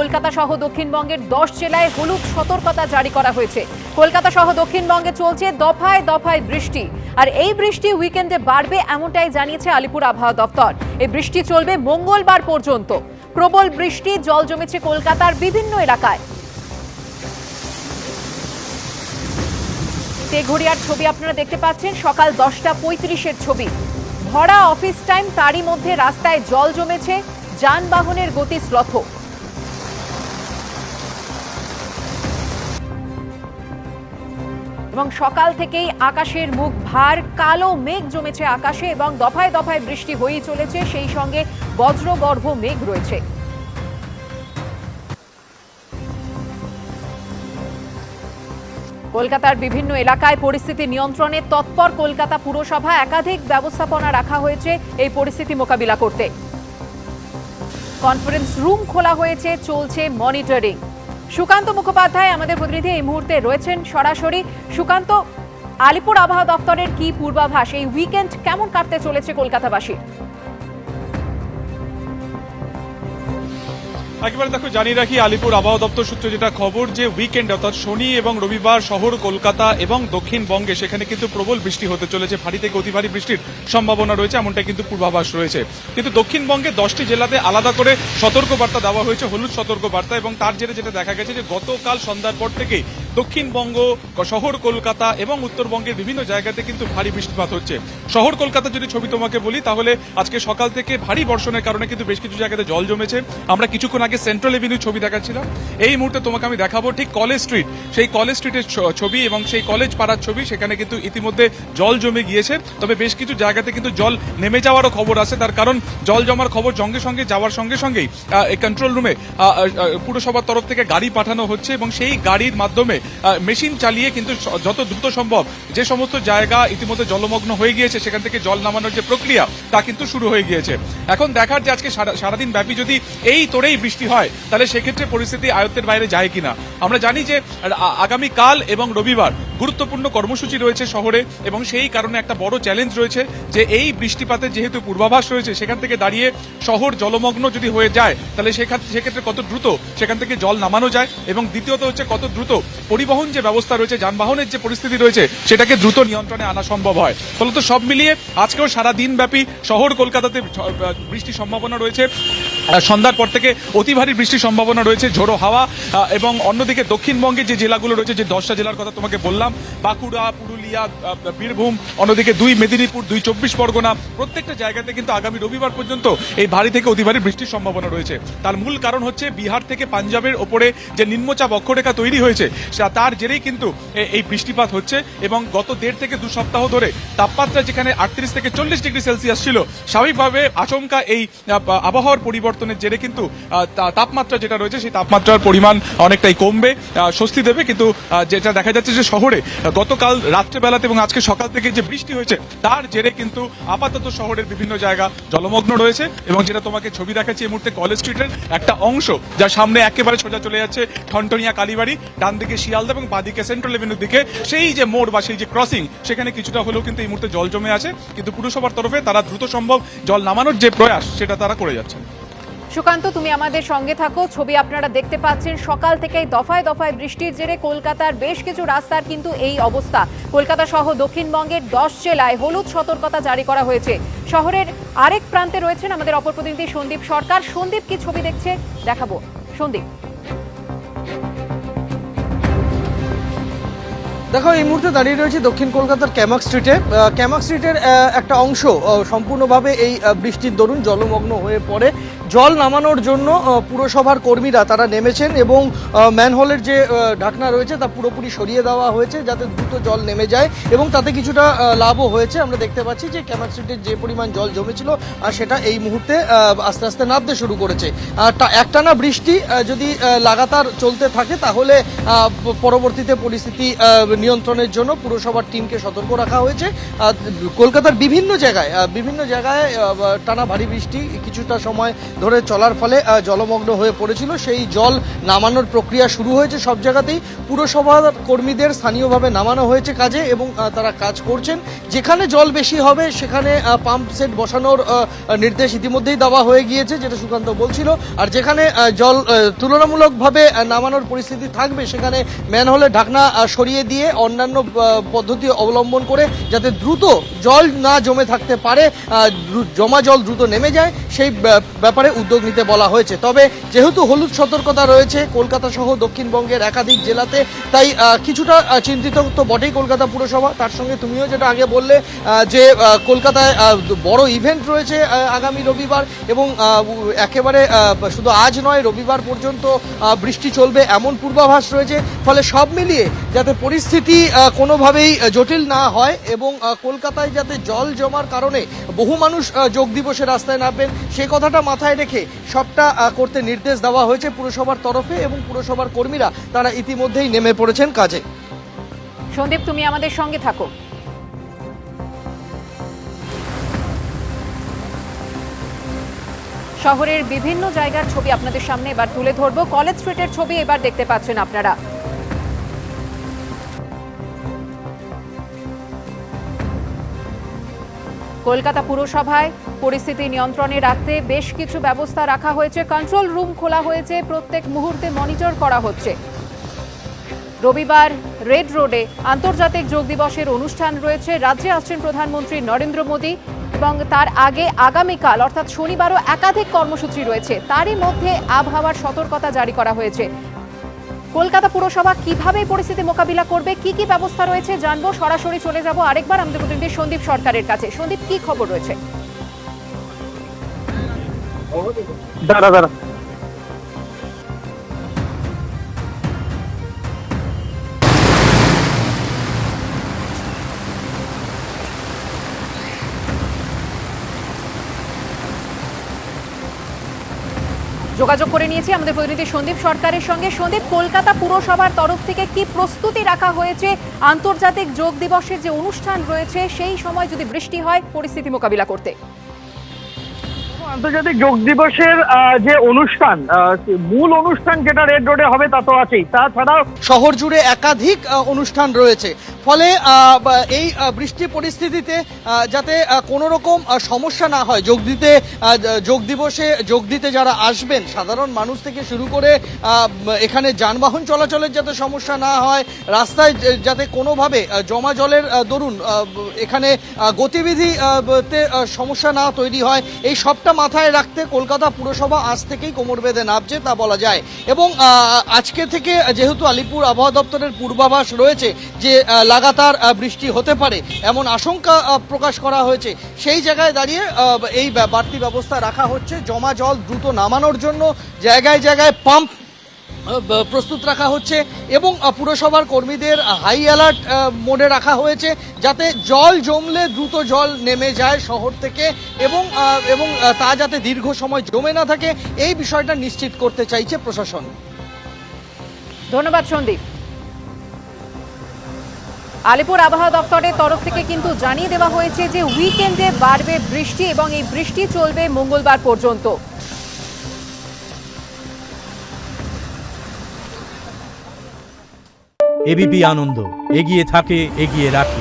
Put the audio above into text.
কলকাতা সহ দক্ষিণবঙ্গের 10 জেলায় হলুদ সতর্কতা জারি করা হয়েছে। কলকাতা সহ দক্ষিণবঙ্গে চলছে দফায় দফায় বৃষ্টি, আর এই বৃষ্টি উইকেন্ডে বাড়বে এমনটাই জানিয়েছে আলিপুর আবহাওয়া দপ্তর। এই বৃষ্টি চলবে মঙ্গলবার পর্যন্ত। প্রবল বৃষ্টি, জল জমেছে কলকাতার বিভিন্ন এলাকায়। তেঘরিয়ার ছবি আপনারা দেখতে পাচ্ছেন, সকাল 10:35-এর ছবি। ভরা অফিস টাইম, তারই মধ্যে রাস্তায় জল জমেছে, যানবাহনের গতি শ্লথ। এবং সকাল থেকেই আকাশের মুখ ভার, কালো মেঘ জমেছে আকাশে এবং দফায় দফায় বৃষ্টি হয়েই চলেছে, সেই সঙ্গে বজ্রগর্ভ মেঘ রয়েছে। কলকাতার বিভিন্ন এলাকায় পরিস্থিতি নিয়ন্ত্রণে তৎপর কলকাতা পুরসভা। একাধিক ব্যবস্থাপনা রাখা হয়েছে এই পরিস্থিতি মোকাবিলা করতে। কনফারেন্স রুম খোলা হয়েছে, চলছে মনিটরিং। সুকান্ত মুখোপাধ্যায় আমাদের প্রতিনিধি এই মুহূর্তে রয়েছেন সরাসরি। সুকান্ত, আলিপুর আবহাওয়া দপ্তরের কি পূর্বাভাস? এই উইকেন্ড কেমন কাটতে চলেছে কলকাতাবাসী? একেবারে দেখো, জানিয়ে রাখি আলিপুর আবহাওয়া দপ্তর সূত্রে যেটা খবর, যে উইকেন্ড অর্থাৎ শনি এবং রবিবার শহর কলকাতা এবং দক্ষিণবঙ্গে সেখানে কিন্তু প্রবল বৃষ্টি হতে চলেছে, ভারী থেকে অতি ভারী বৃষ্টির সম্ভাবনা রয়েছে, এমনটা কিন্তু পূর্বাভাস রয়েছে। কিন্তু দক্ষিণবঙ্গে 10টি জেলাতে আলাদা করে সতর্কবার্তা দেওয়া হয়েছে, হলুদ সতর্কবার্তা। এবং তার জেরে যেটা দেখা গেছে যে গতকাল সন্ধ্যার পর থেকেই দক্ষিণবঙ্গ, শহর কলকাতা এবং উত্তরবঙ্গের বিভিন্ন জায়গাতে কিন্তু ভারী বৃষ্টিপাত হচ্ছে। শহর কলকাতা যদি ছবি তোমাকে বলি, তাহলে আজকে সকাল থেকে ভারী বর্ষণের কারণে কিন্তু বেশ কিছু জায়গাতে জল জমেছে। আমরা কিছুক্ষণ আগে সেন্ট্রাল এভিনিউ ছবি দেখাচ্ছিলাম, এই মুহূর্তে তোমাকে আমি দেখাবো ঠিক কলেজ স্ট্রিট, সেই কলেজ স্ট্রিটের ছবি এবং সেই কলেজ পাড়ার ছবি। সেখানে কিন্তু ইতিমধ্যে জল জমে গিয়েছে, তবে বেশ কিছু জায়গাতে কিন্তু জল নেমে যাওয়ারও খবর আছে। তার কারণ জল জমার খবর সঙ্গে যাওয়ার সঙ্গে সঙ্গেই এই কন্ট্রোল রুমে পুরসভার তরফ থেকে গাড়ি পাঠানো হচ্ছে এবং সেই গাড়ির মাধ্যমে মেশিন চালিয়ে কিন্তু যত দ্রুত সম্ভব যে সমস্ত জায়গা ইতিমধ্যে জলমগ্ন হয়ে গিয়েছে সেখান থেকে জল নামানোর যে প্রক্রিয়া তা কিন্তু শুরু হয়ে গিয়েছে। এখন দেখার যে আজকে সারাদিন ব্যাপী যদি এই তোড়েই বৃষ্টি হয়, তাহলে সেক্ষেত্রে পরিস্থিতি আয়ত্তের বাইরে যায় কিনা। আমরা জানি যে আগামীকাল এবং রবিবার গুরুত্বপূর্ণ কর্মসূচি রয়েছে শহরে, এবং সেই কারণে একটা বড় চ্যালেঞ্জ রয়েছে যে এই বৃষ্টিপাতের যেহেতু পূর্বাভাস রয়েছে, সেখান থেকে দাঁড়িয়ে শহর জলমগ্ন যদি হয়ে যায়, তাহলে সেক্ষেত্রে কত দ্রুত সেখান থেকে জল নামানো যায়, এবং দ্বিতীয়ত হচ্ছে কত দ্রুত পরিবহন যে ব্যবস্থা রয়েছে, যানবাহনের যে পরিস্থিতি রয়েছে, সেটাকে দ্রুত নিয়ন্ত্রণে আনা সম্ভব হয়। ফলত সব মিলিয়ে আজকেও সারা দিন ব্যাপী শহর কলকাতাতে বৃষ্টির সম্ভাবনা রয়েছে। সন্ধ্যার পর থেকে অতি ভারী বৃষ্টির সম্ভাবনা রয়েছে, ঝোড়ো হাওয়া। এবং অন্যদিকে দক্ষিণবঙ্গে যে জেলাগুলো রয়েছে, যে 10টা জেলার কথা তোমাকে বললাম, বাঁকুড়া, পুরুলিয়া, বীরভূম, অন্যদিকে 2 মেদিনীপুর, 2 24 পরগনা, প্রত্যেকটা জায়গাতে কিন্তু আগামী রবিবার পর্যন্ত এই ভারী থেকে অতি ভারী বৃষ্টির সম্ভাবনা রয়েছে। তার মূল কারণ হচ্ছে বিহার থেকে পাঞ্জাবের ওপরে যে নিম্নচাপ অক্ষরেখা তৈরি হয়েছে, তার জেরেই কিন্তু এই বৃষ্টিপাত হচ্ছে। এবং গত 1.5 থেকে 2 সপ্তাহ ধরে তাপমাত্রা যেখানে 38 থেকে 40 ডিগ্রি সেলসিয়াস ছিল, স্বাভাবিকভাবে আচমকা এই আবহাওয়ার পরিবর্তনের জেরে কিন্তু তাপমাত্রা যেটা রয়েছে, সেই তাপমাত্রার পরিমাণ অনেকটাই কমবে, স্বস্তি দেবে। কিন্তু যেটা দেখা যাচ্ছে যে শহরে গতকাল রাত্রেবেলাতে এবং আজকে সকাল থেকে যে বৃষ্টি হয়েছে, তার জেরে কিন্তু আপাতত শহরের বিভিন্ন জায়গা জলমগ্ন রয়েছে। এবং যেটা তোমাকে ছবি দেখাচ্ছি এই মুহূর্তে কলেজ স্ট্রিটের একটা অংশ, যার সামনে একেবারে সোজা চলে যাচ্ছে ঠনটনিয়া কালীবাড়ি, ডান দিকে শিয়ালদা এবং বাঁদিকে সেন্ট্রাল এভিনিউর দিকে সেই যে মোড় বা সেই যে ক্রসিং, সেখানে কিছুটা হলেও কিন্তু এই মুহূর্তে জল জমে আছে। কিন্তু পুরসভার তরফে তারা দ্রুত সম্ভব জল নামানোর যে প্রয়াস, সেটা তারা করে যাচ্ছে। সুকান্ত, তুমি আমাদের সঙ্গে থাকো। ছবি আপনারা দেখতে পাচ্ছেন, সকাল থেকেই দফায় দফায় বৃষ্টির জেরে কলকাতার বেশ কিছু রাস্তার কিন্তু এই অবস্থা। কলকাতা সহ দক্ষিণবঙ্গের 10 জেলায় হলুদ সতর্কতা জারি করা হয়েছে। শহরের আরেক প্রান্তে রয়েছেন আমাদের অপর প্রতিনিধি সন্দীপ সরকার। সন্দীপ, কি ছবি দেখছে দেখাবো। সন্দীপ, দেখো, এই মুহূর্তে দাঁড়িয়ে রয়েছে দক্ষিণ কলকাতার ক্যামাক স্ট্রিটে। ক্যামাক স্ট্রিটের একটা অংশ সম্পূর্ণভাবে এই বৃষ্টির দরুন জলমগ্ন হয়ে পড়ে। জল নামানোর জন্য পুরসভার কর্মীরা তারা নেমেছেন এবং ম্যানহোলের যে ঢাকনা রয়েছে তা পুরোপুরি সরিয়ে দেওয়া হয়েছে, যাতে দ্রুত জল নেমে যায়, এবং তাতে কিছুটা লাভও হয়েছে। আমরা দেখতে পাচ্ছি যে ক্যামাক স্ট্রিটের যে পরিমাণ জল জমেছিল, আর সেটা এই মুহূর্তে আস্তে আস্তে নামতে শুরু করেছে। একটানা বৃষ্টি যদি লাগাতার চলতে থাকে, তাহলে পরবর্তীতে পরিস্থিতি নিয়ন্ত্রণের জন্য পুরসভার টিমকে সতর্ক রাখা হয়েছে। কলকাতার বিভিন্ন জায়গায় টানা ভারী বৃষ্টি কিছুটা সময় ধরে চলার ফলে জলমগ্ন হয়ে পড়েছিল। সেই জল নামানোর প্রক্রিয়া শুরু হয়েছে সব জায়গাতেই। পুরসভার কর্মীদের স্থানীয়ভাবে নামানো হয়েছে কাজে এবং তারা কাজ করছেন। যেখানে জল বেশি হবে সেখানে পাম্প সেট বসানোর নির্দেশ ইতিমধ্যেই দেওয়া হয়ে গিয়েছে, যেটা সুকান্ত বলছিল। আর যেখানে জল তুলনামূলকভাবে নামানোর পরিস্থিতি থাকবে সেখানে ম্যানহোলের ঢাকনা সরিয়ে দিয়ে অন্যান্য পদ্ধতি অবলম্বন করে যাতে দ্রুত জল না জমে থাকতে পারে, জমা জল দ্রুত নেমে যায়, সেই ব্যাপারে উদ্যোগ নিতে বলা হয়েছে। তবে যেহেতু হলুদ সতর্কতা রয়েছে কলকাতা সহ দক্ষিণবঙ্গের একাধিক জেলাতে, তাই কিছুটা চিন্তিত তো বটেই কলকাতা পুরসভা। তার সঙ্গে তুমিও যেটা আগে বললে যে কলকাতায় বড় ইভেন্ট রয়েছে আগামী রবিবার, এবং একেবারে শুধু আজ নয় রবিবার পর্যন্ত বৃষ্টি চলবে এমন পূর্বাভাস রয়েছে। ফলে সব মিলিয়ে যাতে পরিস্থিতি কোনোভাবেই জটিল না হয় এবং কলকাতায় যাতে জল জমার কারণে বহু মানুষ যোগ দিবসে রাস্তায় নামবেন সেই কথাটা মাথায় রেখে সবটা করতে নির্দেশ দেওয়া হয়েছে পুরসভার তরফে, এবং পুরসভার কর্মীরা তারা ইতিমধ্যেই নেমে পড়েছেন কাজে। সন্দীপ, তুমি আমাদের সঙ্গে থাকো। শহরের বিভিন্ন জায়গার ছবি আপনাদের সামনে এবার তুলে ধরবো। কলেজ স্ট্রিটের ছবি এবার দেখতে পাচ্ছেন আপনারা। কলকাতা পুরসভায় পরিস্থিতি নিয়ন্ত্রণে রাখতে বেশ কিছু ব্যবস্থা রাখা হয়েছে। কন্ট্রোল রুম খোলা হয়েছে, প্রত্যেক মুহূর্তে মনিটর করা হচ্ছে। রবিবার রেড রোডে আন্তর্জাতিক যোগ দিবসের অনুষ্ঠান রয়েছে। রাজ্যে আসছেন প্রধানমন্ত্রী নরেন্দ্র মোদী এবং তার আগে আগামীকাল অর্থাৎ শনিবারও একাধিক কর্মসূচি রয়েছে। তারই মধ্যে আবহাওয়ার সতর্কতা জারি করা হয়েছে। কলকাতা পুরসভা কিভাবে পরিস্থিতি মোকাবিলা করবে, কি কি ব্যবস্থা রয়েছে জানবো। সরাসরি চলে যাব আরেকবার আমাদের প্রতিনিধি সন্দীপ সরকারের কাছে। সন্দীপ, কি খবর রয়েছে? দাঁড়া যোগাযোগ করে নিয়েছি আমাদের প্রতিনিধি সন্দীপ সরকারের সঙ্গে। সন্দীপ, কলকাতা পুরসভার তরফ থেকে কি প্রস্তুতি রাখা হয়েছে আন্তর্জাতিক যোগ দিবসের যে অনুষ্ঠান রয়েছে সেই সময় যদি বৃষ্টি হয় পরিস্থিতি মোকাবিলা করতে? আন্তর্জাতিক যোগ দিবসের যে অনুষ্ঠান, মূল অনুষ্ঠান যেটা রেড রোডে হবে তা তো আছেই, তাছাড়াও শহর জুড়ে একাধিক অনুষ্ঠান রয়েছে। ফলে এই বৃষ্টি পরিস্থিতিতে যাতে কোনো রকম সমস্যা না হয় যোগ দিবসে যোগ দিতে যারা আসবেন সাধারণ মানুষ থেকে শুরু করে এখানে যানবাহন চলাচলের যাতে সমস্যা না হয়, রাস্তায় যাতে কোনোভাবে জমা জলের দরুন এখানে গতিবিধিতে সমস্যা না তৈরি হয়, এই সবটা মাথায় রাখতে কলকাতা পুরসভা আজ থেকেই কোমর বেঁধে নামছে তা বলা যায়। এবং আজকে থেকে যেহেতু আলিপুর আবহাওয়া দপ্তরের পূর্বাভাস রয়েছে যে লাগাতার বৃষ্টি হতে পারে এমন আশঙ্কা প্রকাশ করা হয়েছে, সেই জায়গায় দাঁড়িয়ে এই বাড়তি ব্যবস্থা রাখা হচ্ছে। জমা জল দ্রুত নামানোর জন্য জায়গায় জায়গায় পাম্প প্রস্তুত রাখা হচ্ছে এবং পুরসভার কর্মীদের হাই অ্যালার্ট মোডে রাখা হয়েছে যাতে জল জমলে দ্রুত জল নেমে যায় শহর থেকে এবং তা যাতে দীর্ঘ সময় জমে না থাকে এই বিষয়টা নিশ্চিত করতে চাইছে প্রশাসন। ধন্যবাদ সন্দীপ। আলিপুর আবহাওয়া দপ্তরের তরফ থেকে কিন্তু জানিয়ে দেওয়া হয়েছে যে উইকেন্ডে বাড়বে বৃষ্টি এবং এই বৃষ্টি চলবে মঙ্গলবার পর্যন্ত। এবিপি আনন্দ এগিয়ে থাকে, এগিয়ে রাখে।